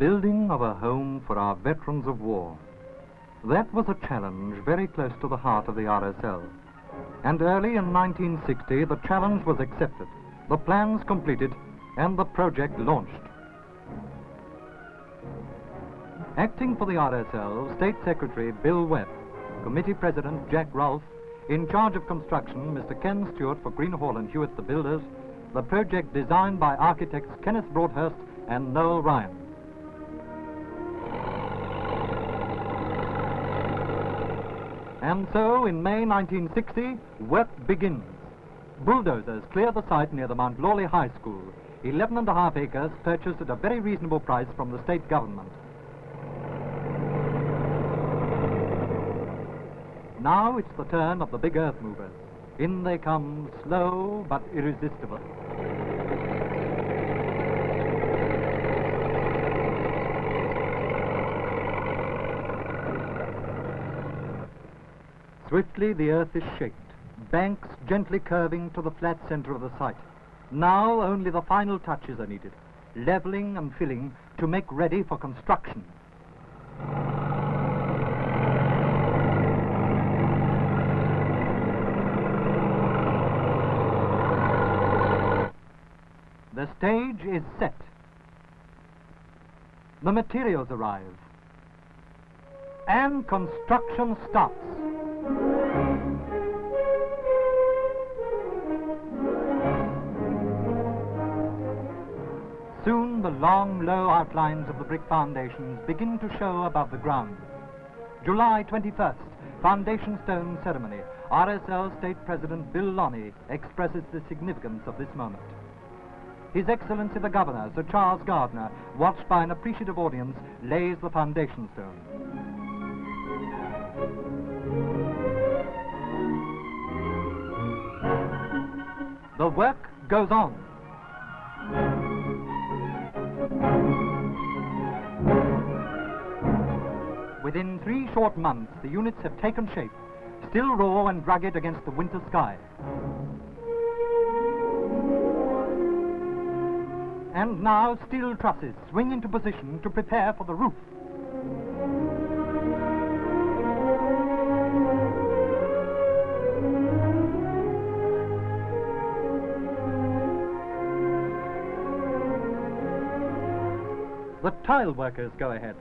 building of a home for our veterans of war. That was a challenge very close to the heart of the RSL. And early in 1960, the challenge was accepted, the plans completed, and the project launched. Acting for the RSL, State Secretary Bill Webb, Committee President Jack Rolfe, in charge of construction Mr. Ken Stewart for Greenhall and Hewitt the builders, the project designed by architects Kenneth Broadhurst and Noel Ryan. And so, in May 1960, work begins. Bulldozers clear the site near the Mount Lawley High School, 11.5 acres purchased at a very reasonable price from the state government. Now it's the turn of the big earth movers. In they come, slow but irresistible. Swiftly the earth is shaped, banks gently curving to the flat center of the site. Now only the final touches are needed, leveling and filling to make ready for construction. The stage is set. The materials arrive. And construction starts. Soon the long, low outlines of the brick foundations begin to show above the ground. July 21st, foundation stone ceremony. RSL State President Bill Lawley expresses the significance of this moment. His Excellency the Governor, Sir Charles Gardner, watched by an appreciative audience, lays the foundation stone. The work goes on. Within 3 short months, the units have taken shape, still raw and rugged against the winter sky. And now steel trusses swing into position to prepare for the roof. The tile workers go ahead.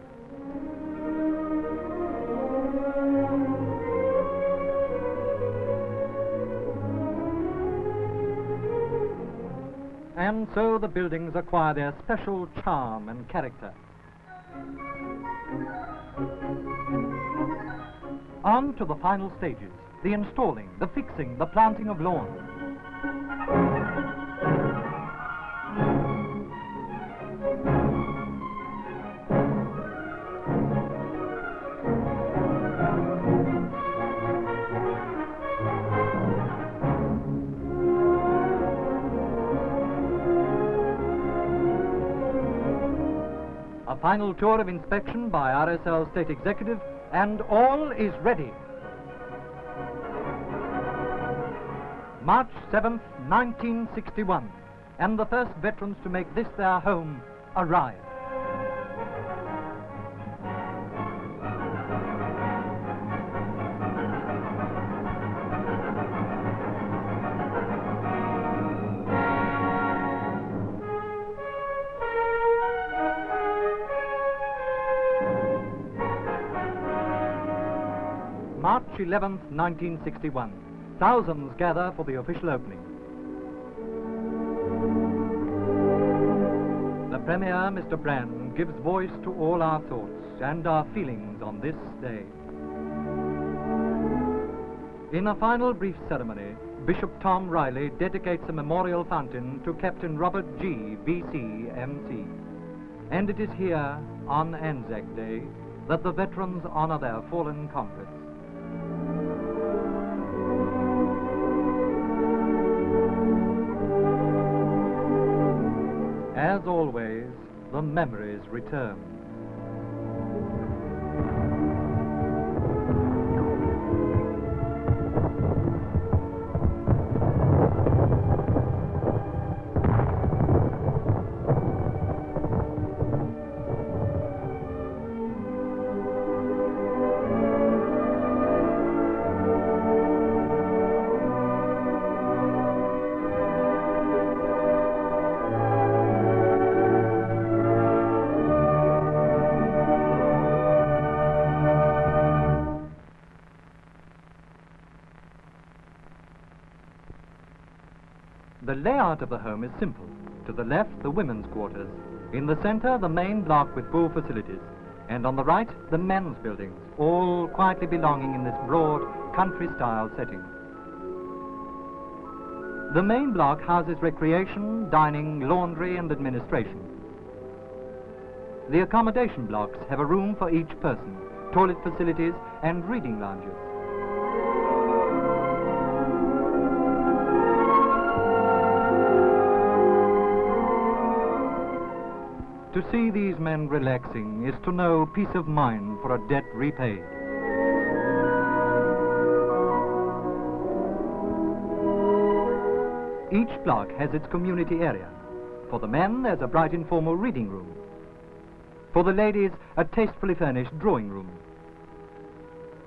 And so the buildings acquire their special charm and character. On to the final stages, the installing, the fixing, the planting of lawn. A final tour of inspection by RSL State Executive, and all is ready. March 7th, 1961, and the first veterans to make this their home arrive. March 11th, 1961. Thousands gather for the official opening. The Premier, Mr. Brand, gives voice to all our thoughts and our feelings on this day. In a final brief ceremony, Bishop Tom Riley dedicates a memorial fountain to Captain Robert G., V.C., M.C. And it is here, on Anzac Day, that the veterans honor their fallen comrades. As always, the memories return. The layout of the home is simple. To the left, the women's quarters. In the center, the main block with full facilities. And on the right, the men's buildings, all quietly belonging in this broad, country-style setting. The main block houses recreation, dining, laundry, and administration. The accommodation blocks have a room for each person, toilet facilities, and reading lounges. To see these men relaxing is to know peace of mind for a debt repaid. Each block has its community area. For the men, there's a bright informal reading room. For the ladies, a tastefully furnished drawing room.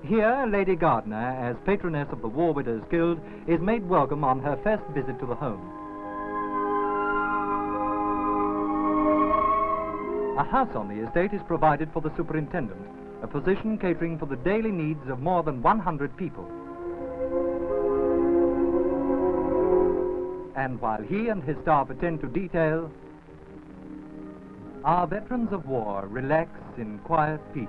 Here, Lady Gardner, as patroness of the War Widows Guild, is made welcome on her first visit to the home. A house on the estate is provided for the superintendent, a position catering for the daily needs of more than 100 people. And while he and his staff attend to detail, our veterans of war relax in quiet peace.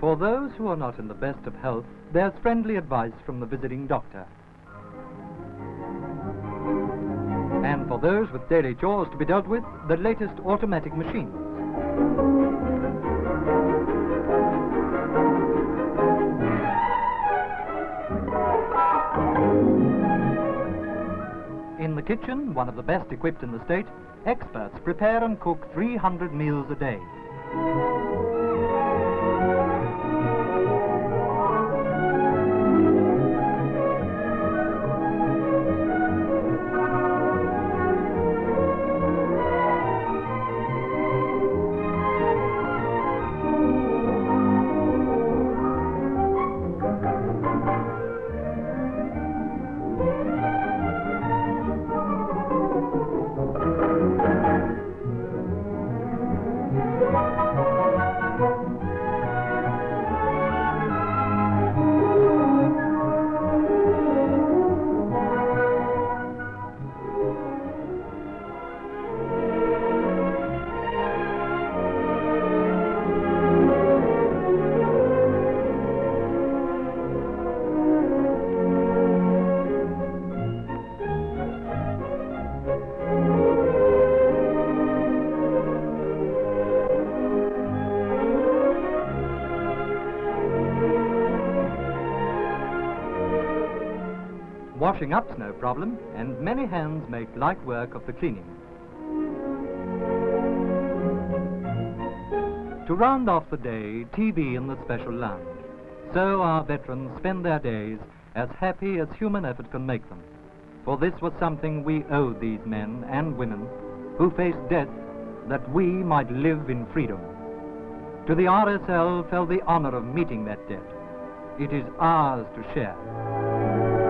For those who are not in the best of health, there's friendly advice from the visiting doctor. And for those with daily chores to be dealt with, the latest automatic machines. In the kitchen, one of the best equipped in the state, experts prepare and cook 300 meals a day. Washing up's no problem, and many hands make light work of the cleaning. To round off the day, TV in the special lounge. So our veterans spend their days as happy as human effort can make them. For this was something we owed these men and women who faced death that we might live in freedom. To the RSL fell the honor of meeting that debt. It is ours to share.